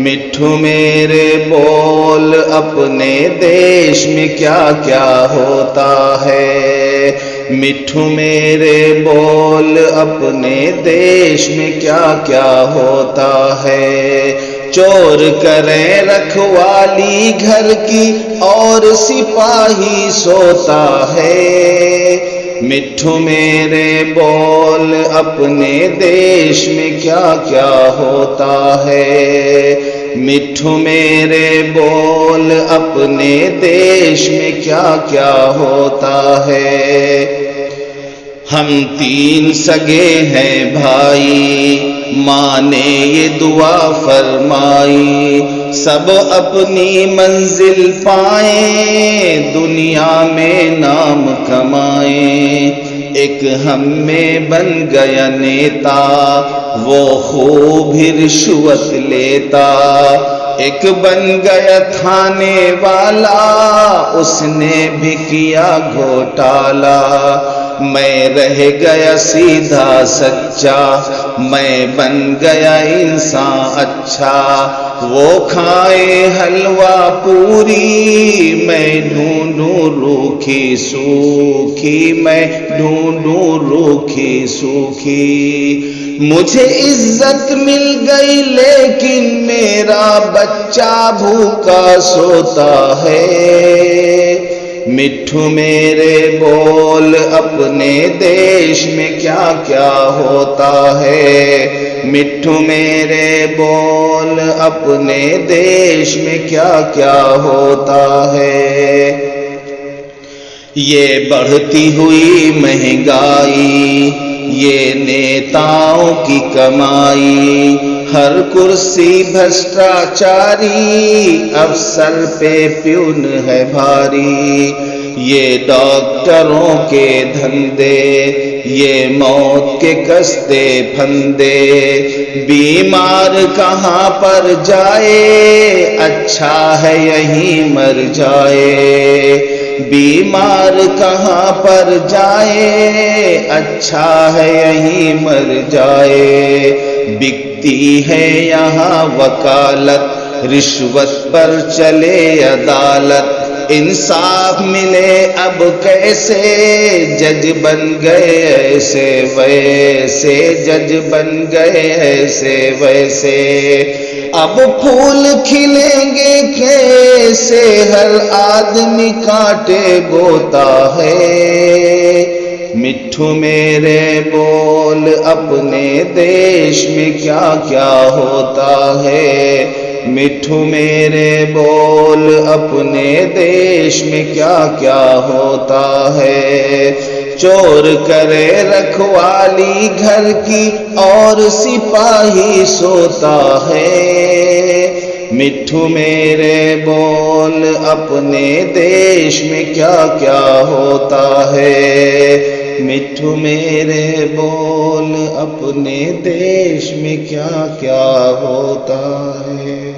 مٹھو میرے بول اپنے دیش میں کیا کیا ہوتا ہے، مٹھو میرے بول اپنے دیش میں کیا کیا ہوتا ہے، چور کریں رکھوالی گھر کی اور سپاہی سوتا ہے، مٹھو میرے بول اپنے دیش میں کیا کیا ہوتا ہے، مٹھو میرے بول اپنے دیش میں کیا کیا ہوتا ہے، ہم تین سگے ہیں بھائی، ماں نے یہ دعا فرمائی، سب اپنی منزل پائیں، دنیا میں نام کمائیں، ایک ہم میں بن گیا نیتا، وہ خوب ہی رشوت لیتا، ایک بن گیا تھانے والا، اس نے بھی کیا گھوٹالا، میں رہ گیا سیدھا سچا، میں بن گیا انسان اچھا، وہ کھائے حلوہ پوری، میں ڈھونڈوں روکھی سوکھی، میں ڈھونڈوں روکھی سوکھی، مجھے عزت مل گئی لیکن میرا بچہ بھوکا سوتا ہے، مٹھو میرے بول اپنے دیش میں کیا کیا ہوتا ہے، مٹھو میرے بول اپنے دیش میں کیا کیا ہوتا ہے، یہ بڑھتی ہوئی مہنگائی، یہ نیتاؤں کی کمائی، ہر کرسی بھرشٹاچاری، افسر پہ پیون ہے بھاری، یہ ڈاکٹروں کے دھندے، یہ موت کے کستے پھندے، بیمار کہاں پر جائے، اچھا ہے یہیں مر جائے، بیمار کہاں پر جائے، اچھا ہے یہیں مر جائے، بکتی ہے یہاں وکالت، رشوت پر چلے عدالت، انصاف ملے اب کیسے، جج بن گئے ایسے ویسے، جج بن گئے ایسے ویسے، اب پھول کھلیں گے کیسے، ہر آدمی کانٹے بوتا ہے، مٹھو میرے بول اپنے دیش میں کیا کیا ہوتا ہے، مٹھو میرے بول اپنے دیش میں کیا کیا ہوتا ہے، چور کرے رکھوالی گھر کی اور سپاہی سوتا ہے، مٹھو میرے بول اپنے دیش میں کیا کیا ہوتا ہے، مٹھو میرے بول اپنے دیش میں کیا کیا ہوتا ہے۔